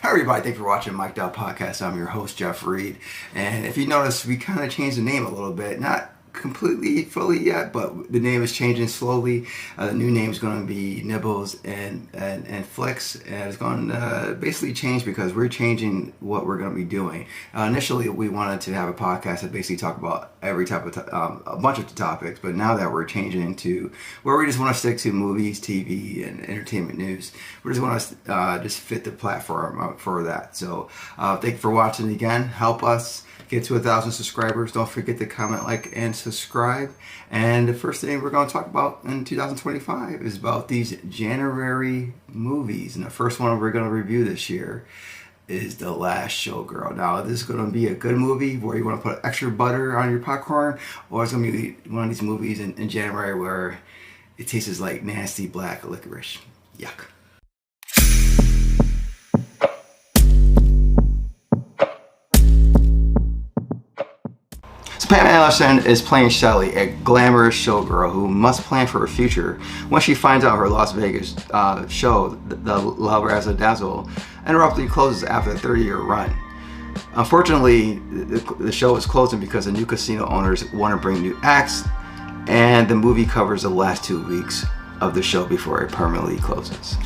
Hi everybody, thanks for watching Mic'd Out Podcast. I'm your host, Jeff Reed. And if you notice, we kind of changed the name a little bit. Not completely fully yet, but the name is changing slowly. The new name is going to be Nibbles and Flicks. And it's going to basically change because we're changing what we're going to be doing. Initially, we wanted to have a podcast that basically talk about every type of a bunch of topics, but now that we're changing to where we just want to stick to movies, TV, and entertainment news, we just want to just fit the platform for that. So thank you for watching again. Help us get to 1,000 subscribers. Don't forget to comment, like, and subscribe. And the first thing we're going to talk about in 2025 is about these January movies. And the first one we're going to review this year is The Last Showgirl. Now, this is going to be a good movie where you want to put extra butter on your popcorn, or it's going to be one of these movies in January where it tastes like nasty black licorice. Yuck. Pamela Anderson is playing Shelley, a glamorous showgirl who must plan for her future when she finds out her Las Vegas show, the La Razzle Dazzle, abruptly closes after a 30-year run. Unfortunately, the show is closing because the new casino owners want to bring new acts, and the movie covers the last 2 weeks of the show before it permanently closes.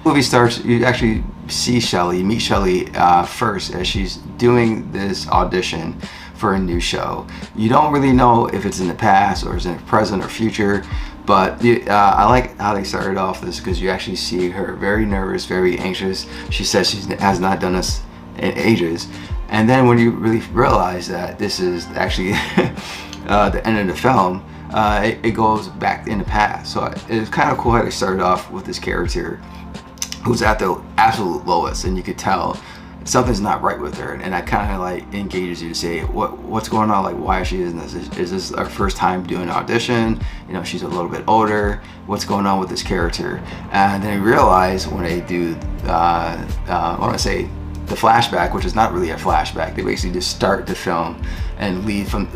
The movie starts, you actually see Shelley, meet Shelley first as she's doing this audition for a new show. You don't really know if it's in the past or it's in the present or future, but I like how they started off this because you actually see her very nervous, very anxious. She says she has not done this in ages. And then when you really realize that this is actually the end of the film, it goes back in the past. So it's kind of cool how they started off with this character who's at the absolute lowest, and you could tell something's not right with her, and that kind of like engages you to say what's going on, like why is she in this? Is this her first time doing an audition? You know, she's a little bit older. What's going on with this character? And then you realize when they do I want to say the flashback, which is not really a flashback, they basically just start the film and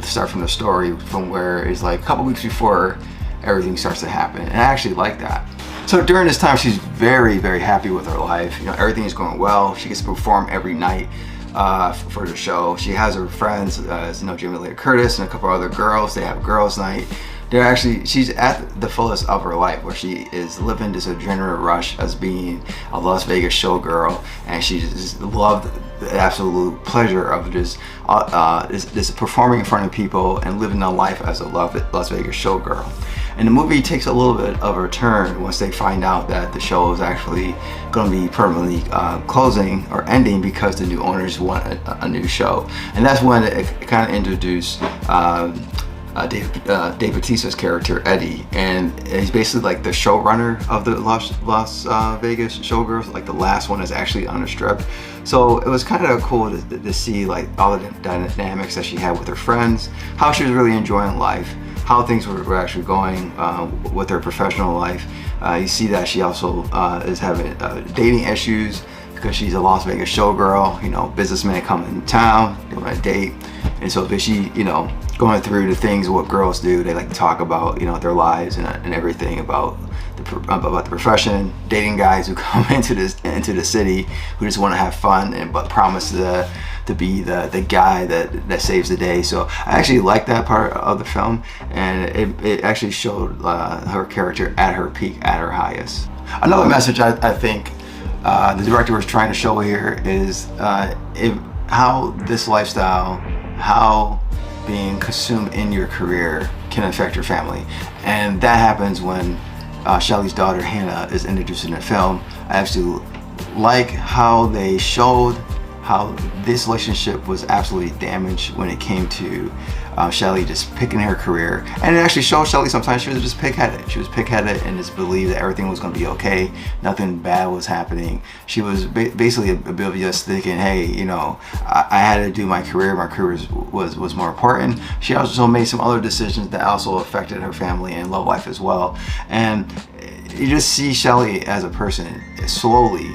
start from the story from where it's like a couple weeks before everything starts to happen. And I actually like that. So during this time, she's very, very happy with her life. You know, everything is going well. She gets to perform every night for the show. She has her friends, Jamie Lee Curtis and a couple other girls. They have a girls' night. She's at the fullest of her life, where she is living this adrenaline rush as being a Las Vegas showgirl, and she just loved the absolute pleasure of just performing in front of people and living a life as a Las Vegas showgirl. And the movie takes a little bit of a turn once they find out that the show is actually going to be permanently closing or ending because the new owners want a new show. And that's when it kind of introduced Dave Batista's character, Eddie. And he's basically like the showrunner of the Las Vegas Showgirls. Like the last one is actually on the strip. So it was kind of cool to see like all the dynamics that she had with her friends, how she was really enjoying life, how things were actually going with her professional life. You see that she also is having dating issues because she's a Las Vegas showgirl. You know, businessmen come in town, they want to date, and so she, you know, going through the things what girls do. They like to talk about, you know, their lives and everything about the profession, dating guys who come into the city who just want to have fun but promise to be the guy that saves the day. So I actually like that part of the film, and it actually showed her character at her peak, at her highest. Another message I think the director was trying to show here is how this lifestyle, how being consumed in your career can affect your family. And that happens when Shelley's daughter Hannah is introduced in the film. I absolutely like how they showed how this relationship was absolutely damaged when it came to Shelley just picking her career. And it actually showed Shelley sometimes she was just pig-headed. She was pig-headed and just believed that everything was going to be okay. Nothing bad was happening. She was basically oblivious, thinking, hey, you know, I had to do my career. My career was more important. She also made some other decisions that also affected her family and love life as well. And you just see Shelley as a person slowly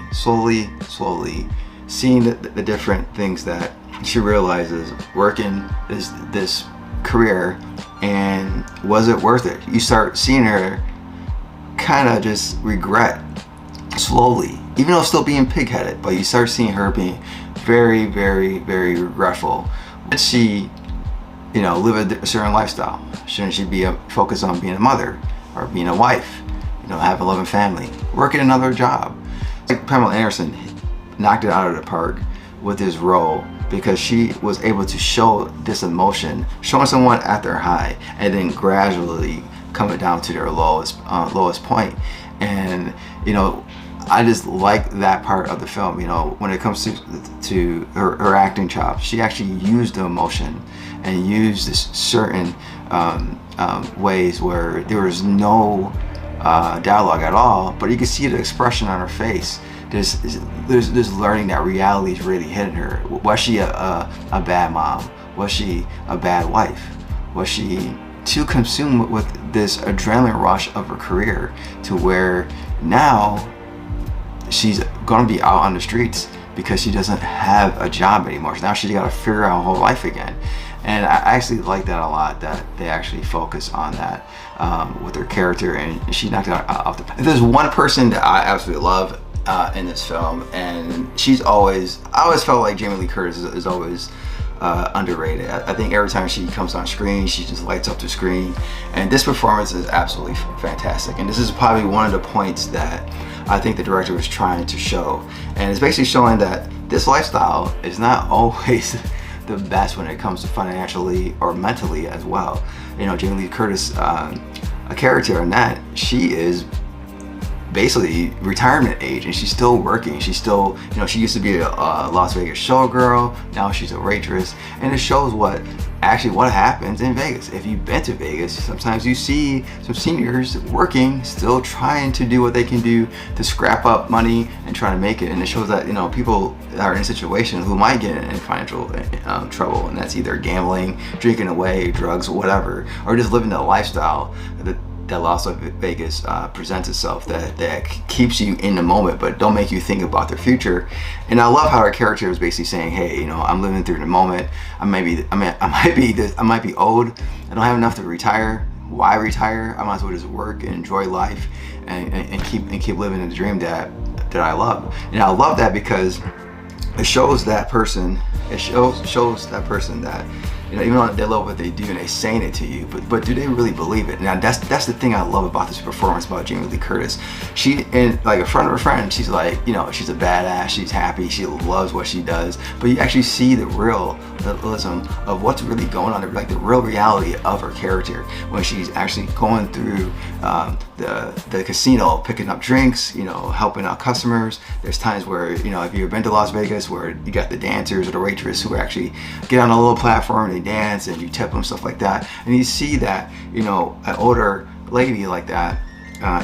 seeing the different things that she realizes working this career, and was it worth it? You start seeing her kind of just regret slowly even though still being pig-headed, but you start seeing her being very, very, very regretful. Should she, live a certain lifestyle? Shouldn't she be focused on being a mother or being a wife? Have a loving family, working another job. Like Pamela Anderson knocked it out of the park with this role because she was able to show this emotion, showing someone at their high and then gradually coming down to their lowest point. And I just like that part of the film. When it comes to her acting chops, she actually used the emotion and used this certain ways where there was no dialogue at all, but you can see the expression on her face. There's learning that reality is really hitting her. Was she a bad mom? Was she a bad wife? Was she too consumed with this adrenaline rush of her career to where now she's gonna be out on the streets because she doesn't have a job anymore? So now she's got to figure out her whole life again. And I actually like that a lot, that they actually focus on that with her character, and she knocked it off the. If there's one person that I absolutely love in this film, and I always felt like Jamie Lee Curtis is always underrated. I think every time she comes on screen, she just lights up the screen, and this performance is absolutely fantastic. And this is probably one of the points that I think the director was trying to show, and it's basically showing that this lifestyle is not always the best when it comes to financially or mentally as well. Jamie Lee Curtis, a character in that, she is basically retirement age and she's still working. She's still, she used to be a Las Vegas showgirl, now she's a waitress, and it shows what happens in Vegas. If you've been to Vegas, sometimes you see some seniors working, still trying to do what they can do to scrap up money and try to make it. And it shows that people are in a situation who might get in financial trouble, and that's either gambling, drinking away, drugs, whatever, or just living the lifestyle that Las Vegas presents itself, that keeps you in the moment but don't make you think about the future. And I love how our character is basically saying, hey, I'm living through the moment. I might be old. I don't have enough to retire. Why retire? I might as well just work and enjoy life and keep living the dream that I love. And I love that because it shows that person. It shows that person that even though they love what they do and they're saying it to you, but do they really believe it? Now that's the thing I love about this performance about Jamie Lee Curtis. She, in like in front of her friend, she's like, she's a badass, she's happy, she loves what she does, but you actually see the realism of what's really going on, like the real reality of her character when she's actually going through the casino, picking up drinks, helping out customers. There's times where, if you've ever been to Las Vegas, where you got the dancers or the waitress who actually get on a little platform, they dance and you tip them, stuff like that. And you see that, an older lady like that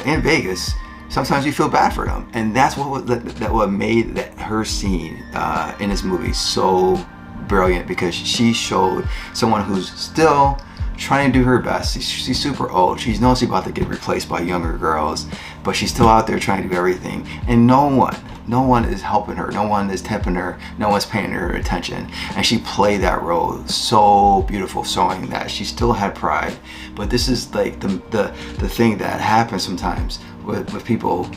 in Vegas, sometimes you feel bad for them. And that's what made her scene in this movie so brilliant, because she showed someone who's still trying to do her best. She's super old. She knows she's about to get replaced by younger girls, but she's still out there trying to do everything. And no one is helping her. No one is tipping her. No one's paying her attention. And she played that role so beautiful, showing that she still had pride. But this is like the thing that happens sometimes with people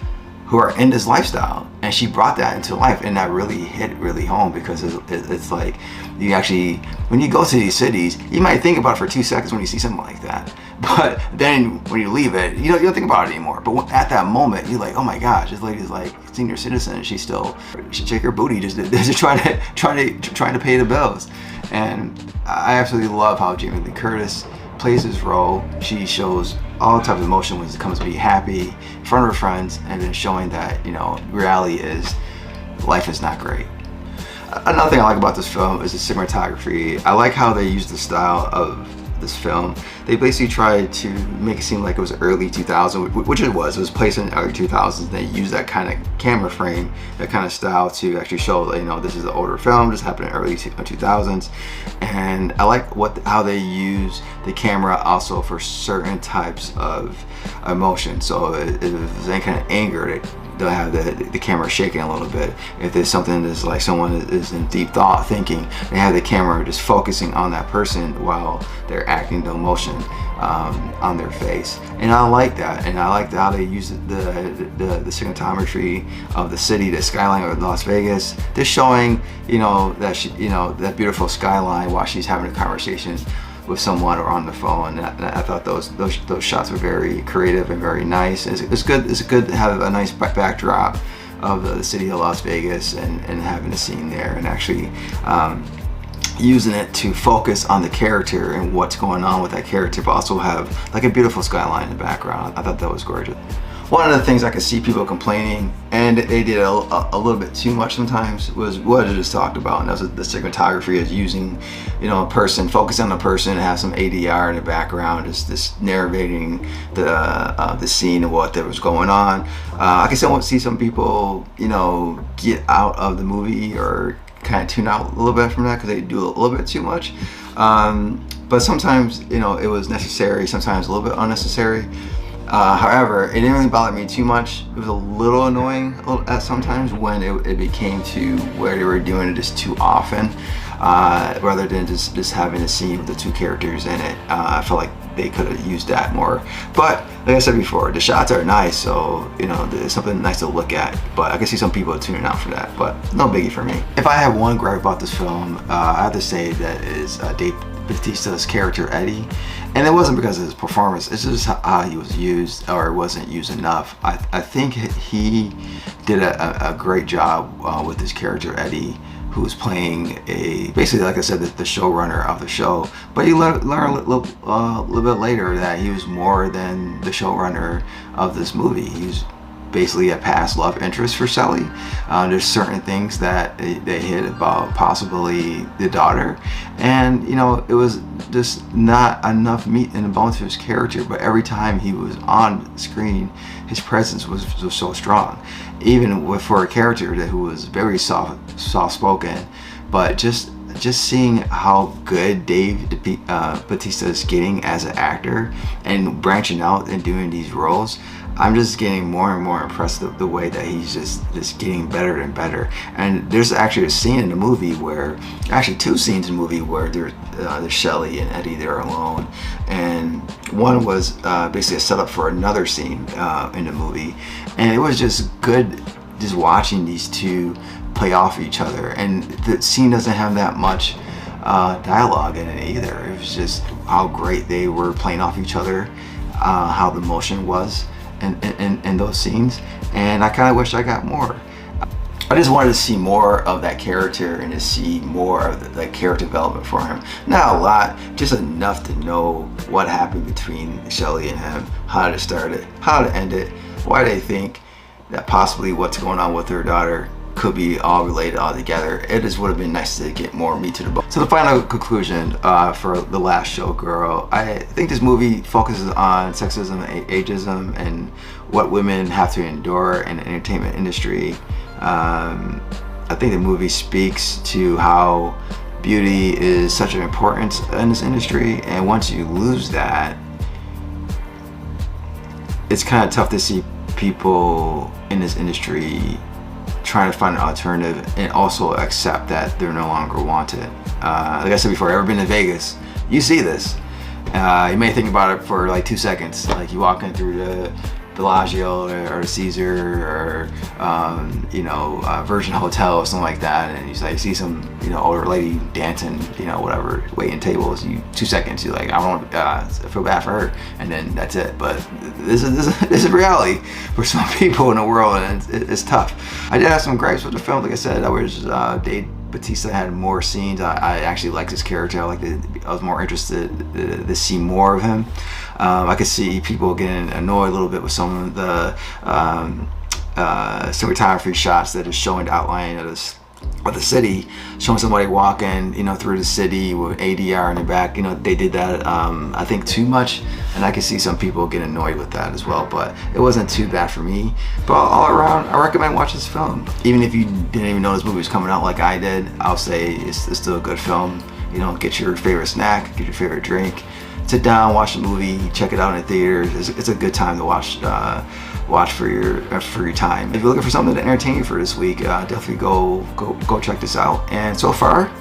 who are in this lifestyle, and she brought that into life, and that really hit really home, because it's like, you actually, when you go to these cities, you might think about it for 2 seconds when you see something like that, but then when you leave it, you don't think about it anymore. But at that moment, you're like, oh my gosh, this lady's like senior citizen, and she shake her booty just trying to pay the bills. And I absolutely love how Jamie Lee Curtis plays this role. She shows all types of emotion when it comes to be happy in front of her friends, and then showing that reality is, life is not great. Another thing I like about this film is the cinematography. I like how they use the style of this film. They basically tried to make it seem like it was early 2000s, which it was. It was placed in the early 2000s. They used that kind of camera frame, that kind of style, to actually show that, this is an older film, this happened in early 2000s. And I like how they use the camera also for certain types of emotion. So if there's any kind of anger, they'll have the camera shaking a little bit. If there's something that's like someone is in deep thought thinking, they have the camera just focusing on that person while they're acting the emotion on their face. And I like that, and I like how they use the cinematography of the city, the skyline of Las Vegas. They're showing, that beautiful skyline while she's having a conversation with someone or on the phone. And I thought those shots were very creative and very nice. It's good to have a nice backdrop of the city of Las Vegas and having a scene there, and actually using it to focus on the character and what's going on with that character, but also have like a beautiful skyline in the background. I thought that was gorgeous. One of the things I could see people complaining, and they did a little bit too much sometimes, was what I just talked about, and that was the cinematography is using, a person, focus on the person, and have some ADR in the background, just narrating the scene and what there was going on. I can still see some people, get out of the movie or kind of tune out a little bit from that because they do a little bit too much. But sometimes, it was necessary, sometimes a little bit unnecessary. However, it didn't really bother me too much. It was a little annoying at sometimes when it became to where they were doing it just too often, rather than just having a scene with the two characters in it. I felt like they could have used that more. But like I said before, the shots are nice, so there's something nice to look at. But I can see some people tuning out for that, but no biggie for me. If I have one gripe about this film, I have to say that is Dave Batista's character Eddie, and it wasn't because of his performance, it's just how he was used, or wasn't used enough. I think he did a great job with his character Eddie, who was playing basically, like I said, the showrunner of the show. But you learn a little bit later that he was more than the showrunner of this movie. He was basically a past love interest for Sally. There's certain things that they hit about possibly the daughter, and it was just not enough meat in the bones for his character. But every time he was on screen, his presence was so strong, even for a character who was very soft-spoken. But just seeing how good Dave Batista is getting as an actor and branching out and doing these roles, I'm just getting more and more impressed with the way that he's just getting better and better. And there's actually a scene in the movie where, actually two scenes in the movie where there's Shelley and Eddie, they're alone. And one was basically a setup for another scene in the movie. And it was just good just watching these two play off each other. And the scene doesn't have that much dialogue in it either. It was just how great they were playing off each other, how the motion was in those scenes, and I kind of wish I got more. I just wanted to see more of that character and to see more of the character development for him. Not a lot, just enough to know what happened between Shelley and him, how to start it, how to end it, why they think that possibly what's going on with their daughter could be all related all together. It just would have been nice to get more meat to the bone. So the final conclusion for The Last Showgirl, I think this movie focuses on sexism and ageism and what women have to endure in the entertainment industry. I think the movie speaks to how beauty is such an importance in this industry, and once you lose that, it's kind of tough to see people in this industry trying to find an alternative and also accept that they're no longer wanted. Like I said before, ever been to Vegas, you see this. You may think about it for like 2 seconds, like you walk in through the Bellagio or the Caesar or Virgin Hotel or something like that, and you see some older lady dancing, whatever, waiting tables. 2 seconds, you're like, I feel bad for her, and then that's it. But this is reality for some people in the world, and it's tough. I did have some gripes with the film. Like I said, Dave Batista had more scenes. I actually liked his character. I was more interested to see more of him. I could see people getting annoyed a little bit with some of the cinematography shots that is showing the outline of the city, showing somebody walking, through the city with ADR in the back. They did that, I think, too much, and I could see some people get annoyed with that as well. But it wasn't too bad for me. But all around, I recommend watching this film. Even if you didn't even know this movie was coming out like I did, I'll say it's still a good film. Get your favorite snack, get your favorite drink, sit down, watch the movie, check it out in the theaters. It's a good time to watch for your time. If you're looking for something to entertain you for this week, definitely go check this out. And so far,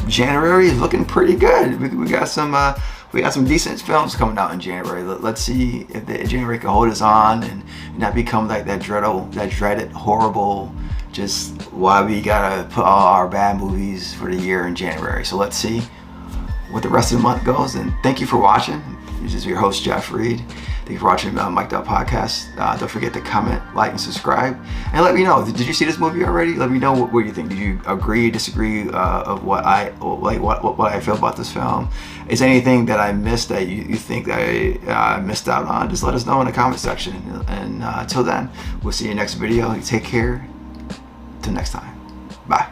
January is looking pretty good. We got some decent films coming out in January. Let's see if January can hold us on and not become like that dreaded, horrible, just why we gotta put all our bad movies for the year in January. So let's see what the rest of the month goes. And thank you for watching. This is your host, Jeff Reed. Thank you for watching Mic'd Up Podcast. Don't forget to comment, like, and subscribe. And let me know, did you see this movie already? Let me know what you think. Did you agree, disagree of what I feel about this film? Is there anything that I missed that you think that I missed out on? Just let us know in the comment section. And until then, we'll see you next video. Take care. Till next time. Bye.